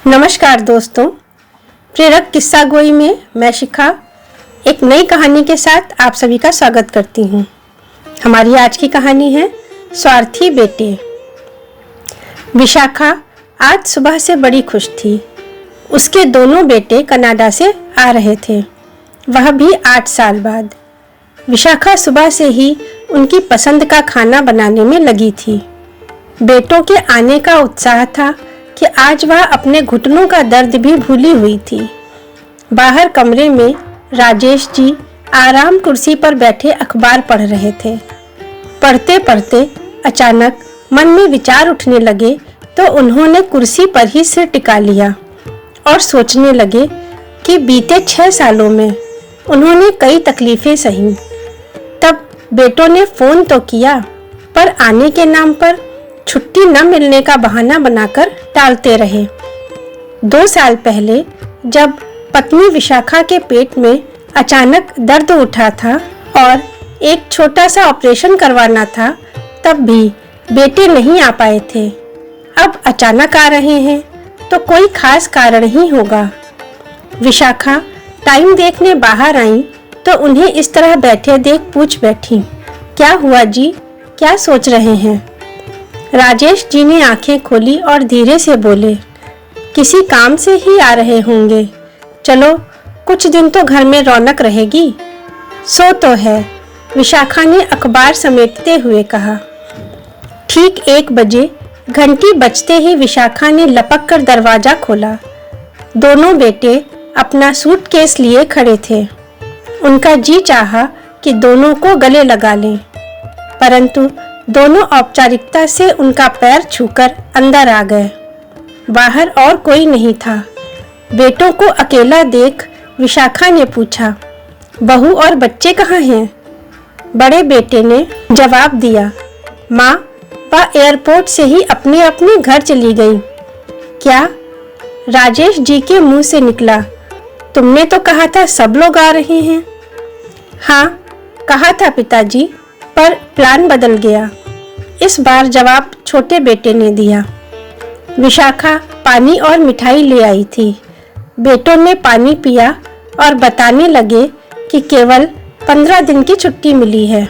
नमस्कार दोस्तों, प्रेरक किस्सा गोई में मैं शिखा एक नई कहानी के साथ आप सभी का स्वागत करती हूँ। हमारी आज की कहानी है स्वार्थी बेटे। विशाखा आज सुबह से बड़ी खुश थी। उसके दोनों बेटे कनाडा से आ रहे थे, वह भी 8 साल बाद। विशाखा सुबह से ही उनकी पसंद का खाना बनाने में लगी थी। बेटों के आने का उत्साह था कि आज वह अपने घुटनों का दर्द भी भूली हुई थी। बाहर कमरे में राजेश जी आराम कुर्सी पर बैठे अखबार पढ़ रहे थे। पढ़ते पढ़ते अचानक मन में विचार उठने लगे तो उन्होंने कुर्सी पर ही सिर टिका लिया और सोचने लगे कि बीते 6 सालों में उन्होंने कई तकलीफें सही। तब बेटों ने फोन तो किया, पर आने के नाम पर छुट्टी न मिलने का बहाना बनाकर टालते रहे। 2 साल पहले जब पत्नी विशाखा के पेट में अचानक दर्द उठा था और एक छोटा सा ऑपरेशन करवाना था, तब भी बेटे नहीं आ पाए थे। अब अचानक आ रहे हैं तो कोई खास कारण ही होगा। विशाखा टाइम देखने बाहर आई तो उन्हें इस तरह बैठे देख पूछ बैठी, क्या हुआ जी, क्या सोच रहे हैं? राजेश जी ने आंखें खोली और धीरे से बोले, किसी काम से ही आ रहे होंगे। चलो कुछ दिन तो घर में रौनक रहेगी। सो तो है, विशाखा ने अखबार समेटते हुए कहा। ठीक 1 बजे घंटी बजते ही विशाखा ने लपक कर दरवाजा खोला। दोनों बेटे अपना सूटकेस लिए खड़े थे। उनका जी चाहा कि दोनों को गले लगा लें, परंतु दोनों औपचारिकता से उनका पैर छूकर अंदर आ गए। बाहर और कोई नहीं था। बेटों को अकेला देख विशाखा ने पूछा, बहू और बच्चे कहाँ हैं? बड़े बेटे ने जवाब दिया, माँ, वह एयरपोर्ट से ही अपने अपने घर चली गई। क्या? राजेश जी के मुंह से निकला, तुमने तो कहा था सब लोग आ रहे हैं। हाँ, कहा था पिताजी, पर प्लान बदल गया। इस बार जवाब छोटे बेटे ने दिया। विशाखा पानी और मिठाई ले आई थी। बेटों ने पानी पिया और बताने लगे कि केवल 15 दिन की छुट्टी मिली है,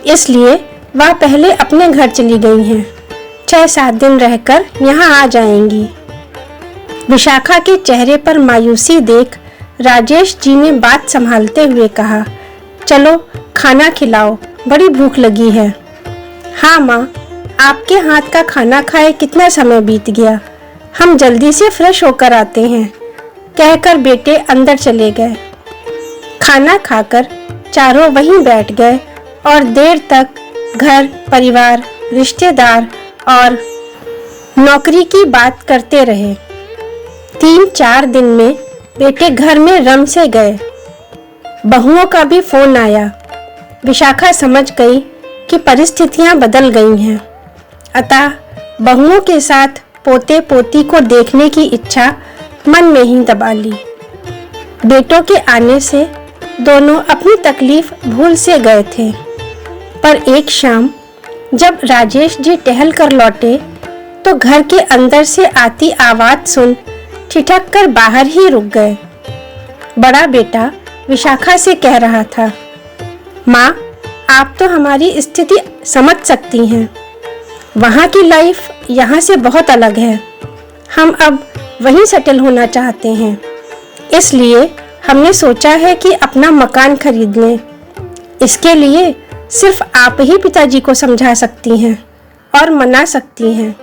इसलिए वह पहले अपने घर चली गई हैं। 6-7 दिन रहकर यहाँ आ जाएंगी। विशाखा के चेहरे पर मायूसी देख राजेश जी ने बात संभालते हुए कहा, चलो खाना खिलाओ, बड़ी भूख लगी है। हाँ माँ, आपके हाथ का खाना खाए कितना समय बीत गया, हम जल्दी से फ्रेश होकर आते हैं, कहकर बेटे अंदर चले गए। खाना खाकर चारों वहीं बैठ गए और देर तक घर, परिवार, रिश्तेदार और नौकरी की बात करते रहे। 3-4 दिन में बेटे घर में रम से गए। बहुओं का भी फोन आया। विशाखा समझ गई कि परिस्थितियां बदल गई हैं, अतः बहुओं के साथ पोते पोती को देखने की इच्छा मन में ही दबा ली। बेटों के आने से दोनों अपनी तकलीफ भूल से गए थे, पर एक शाम जब राजेश जी टहल कर लौटे तो घर के अंदर से आती आवाज सुन ठिठक कर बाहर ही रुक गए। बड़ा बेटा विशाखा से कह रहा था, माँ, आप तो हमारी स्थिति समझ सकती हैं। वहाँ की लाइफ यहाँ से बहुत अलग है। हम अब वहीं सेटल होना चाहते हैं, इसलिए हमने सोचा है कि अपना मकान खरीद लें। इसके लिए सिर्फ आप ही पिताजी को समझा सकती हैं और मना सकती हैं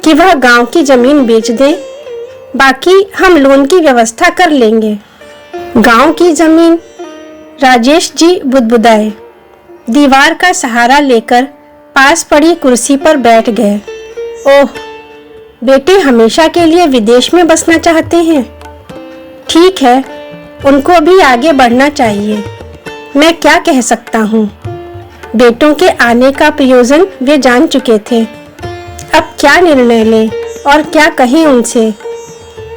कि वह गांव की जमीन बेच दें, बाकी हम लोन की व्यवस्था कर लेंगे। गांव की जमीन? राजेश जी बुदबुदाए। दीवार का सहारा लेकर पास पड़ी कुर्सी पर बैठ गए। ओह, बेटे हमेशा के लिए विदेश में बसना चाहते हैं। ठीक है, उनको भी आगे बढ़ना चाहिए। मैं क्या कह सकता हूँ? बेटों के आने का प्रयोजन वे जान चुके थे। अब क्या निर्णय लें और क्या कहें उनसे?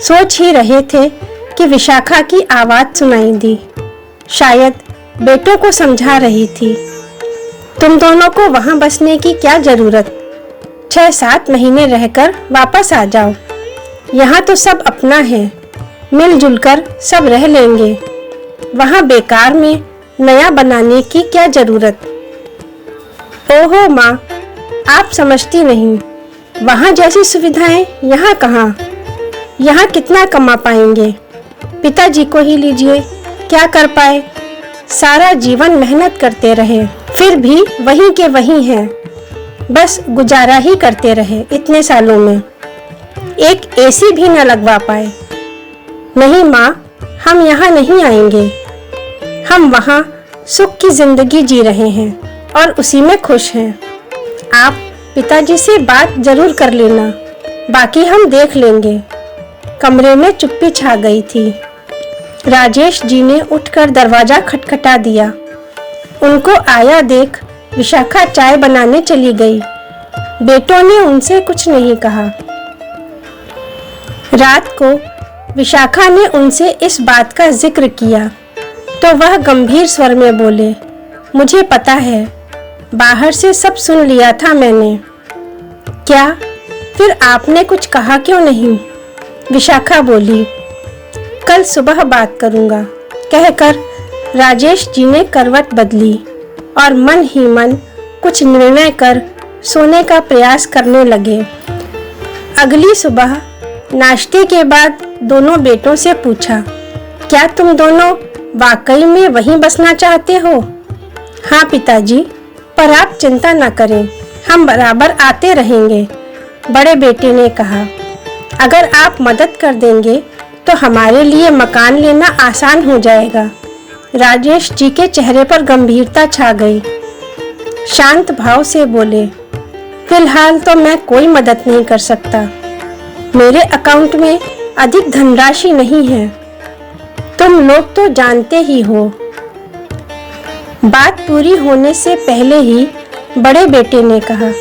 सोच ही रहे थे कि विशाखा की आवाज सुनाई दी। शायद बेटों को समझा रही थी, तुम दोनों को वहां बसने की क्या जरूरत? 6-7 महीने रहकर वापस आ जाओ। यहाँ तो सब अपना है, मिलजुल कर सब रह लेंगे। वहाँ बेकार में नया बनाने की क्या जरूरत। ओहो माँ, आप समझती नहीं, वहाँ जैसी सुविधाएं यहाँ कहाँ। यहाँ कितना कमा पाएंगे। पिताजी को ही लीजिए, क्या कर पाए। सारा जीवन मेहनत करते रहे, फिर भी वहीं के वहीं हैं। बस गुजारा ही करते रहे इतने सालों में, एक एसी भी न लगवा पाए। नहीं माँ, हम यहाँ नहीं आएंगे। हम वहाँ सुख की जिंदगी जी रहे हैं और उसी में खुश हैं। आप पिताजी से बात जरूर कर लेना, बाकी हम देख लेंगे। कमरे में चुप्पी छा गई थी। राजेश जी ने उठकर दरवाजा खटखटा दिया। उनको आया देख विशाखा चाय बनाने चली गई। बेटों ने उनसे कुछ नहीं कहा। रात को विशाखा ने उनसे इस बात का जिक्र किया तो वह गंभीर स्वर में बोले, मुझे पता है, बाहर से सब सुन लिया था मैंने। क्या? फिर आपने कुछ कहा क्यों नहीं? विशाखा बोली, कल सुबह बात करूंगा कहकर राजेश जी ने करवट बदली और मन ही मन कुछ निर्णय कर सोने का प्रयास करने लगे। अगली सुबह नाश्ते के बाद दोनों बेटों से पूछा, क्या तुम दोनों वाकई में वहीं बसना चाहते हो? हाँ पिताजी, पर आप चिंता न करें, हम बराबर आते रहेंगे। बड़े बेटे ने कहा, अगर आप मदद कर देंगे तो हमारे लिए मकान लेना आसान हो जाएगा। राजेश जी के चेहरे पर गंभीरता छा गई। शांत भाव से बोले, फिलहाल तो मैं कोई मदद नहीं कर सकता। मेरे अकाउंट में अधिक धनराशि नहीं है, तुम लोग तो जानते ही हो। बात पूरी होने से पहले ही बड़े बेटे ने कहा,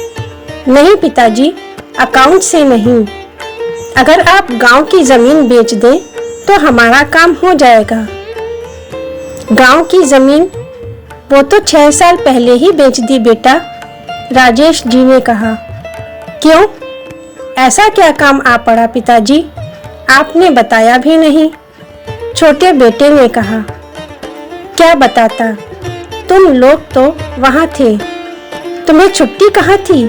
नहीं पिताजी, अकाउंट से नहीं। अगर आप गांव की जमीन बेच दें तो हमारा काम हो जाएगा। गांव की जमीन? वो तो 6 साल पहले ही बेच दी बेटा, राजेश जी ने कहा। क्यों? ऐसा क्या काम आ पड़ा पिताजी? आपने बताया भी नहीं। छोटे बेटे ने कहा, क्या बताता, तुम लोग तो वहाँ थे, तुम्हें छुट्टी कहाँ थी।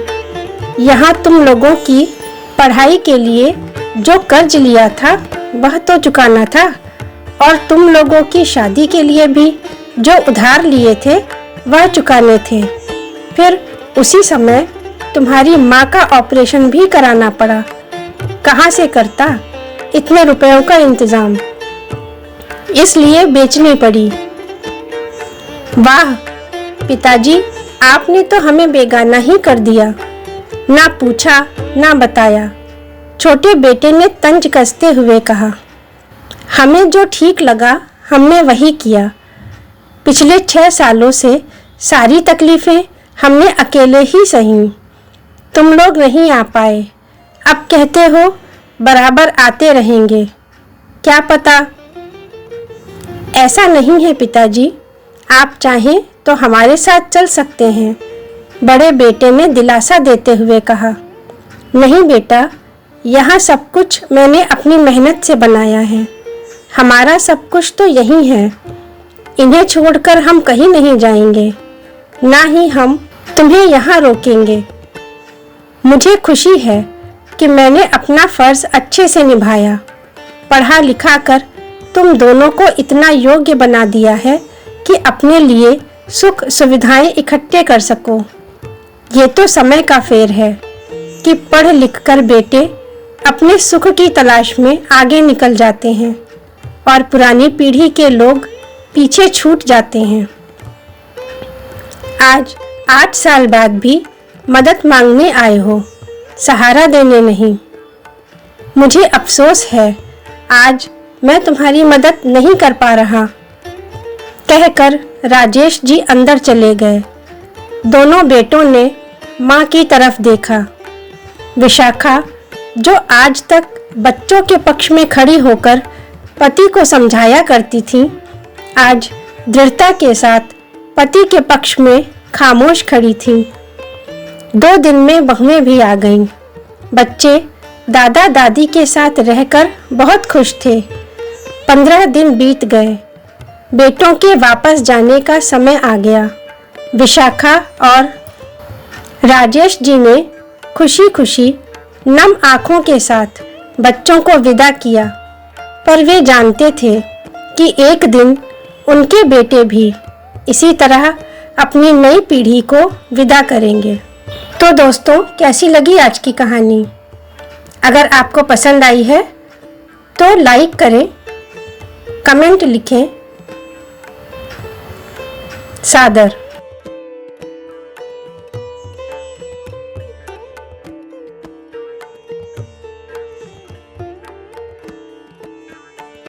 यहाँ तुम लोगों की पढ़ाई के लिए जो कर्ज लिया था वह तो चुकाना था, और तुम लोगों की शादी के लिए भी जो उधार लिए थे वह चुकाने थे। फिर उसी समय तुम्हारी माँ का ऑपरेशन भी कराना पड़ा। कहाँ से करता इतने रुपयों का इंतजाम, इसलिए बेचनी पड़ी। वाह पिताजी, आपने तो हमें बेगाना ही कर दिया, ना पूछा ना बताया। छोटे बेटे ने तंज कसते हुए कहा, हमें जो ठीक लगा हमने वही किया। पिछले 6 सालों से सारी तकलीफें हमने अकेले ही सही। तुम लोग नहीं आ पाए, अब कहते हो बराबर आते रहेंगे। क्या पता। ऐसा नहीं है पिताजी, आप चाहें तो हमारे साथ चल सकते हैं, बड़े बेटे ने दिलासा देते हुए कहा। नहीं बेटा, यहाँ सब कुछ मैंने अपनी मेहनत से बनाया है। हमारा सब कुछ तो यही है। इन्हें छोड़कर हम कहीं नहीं जाएंगे, ना ही हम तुम्हें यहाँ रोकेंगे। मुझे खुशी है कि मैंने अपना फर्ज अच्छे से निभाया। पढ़ा लिखा कर तुम दोनों को इतना योग्य बना दिया है कि अपने लिए सुख सुविधाएं इकट्ठे कर सको। ये तो समय का फेर है कि पढ़ लिख कर बेटे अपने सुख की तलाश में आगे निकल जाते हैं और पुरानी पीढ़ी के लोग पीछे छूट जाते हैं। आज 8 साल बाद भी मदद मांगने आए हो, सहारा देने नहीं। मुझे अफसोस है, आज मैं तुम्हारी मदद नहीं कर पा रहा। कहकर राजेश जी अंदर चले गए। दोनों बेटों ने माँ की तरफ देखा। विशाखा, जो आज तक बच्चों के पक्ष में खड़ी होकर पति को समझाया करती थी, आज दृढ़ता के साथ पति के पक्ष में खामोश खड़ी थी। 2 दिन में बहुएं भी आ गईं। बच्चे दादा दादी के साथ रहकर बहुत खुश थे। 15 दिन बीत गए। बेटों के वापस जाने का समय आ गया। विशाखा और राजेश जी ने खुशी खुशी नम आँखों के साथ बच्चों को विदा किया, पर वे जानते थे कि एक दिन उनके बेटे भी इसी तरह अपनी नई पीढ़ी को विदा करेंगे। तो दोस्तों, कैसी लगी आज की कहानी? अगर आपको पसंद आई है तो लाइक करें, कमेंट लिखें। सादर।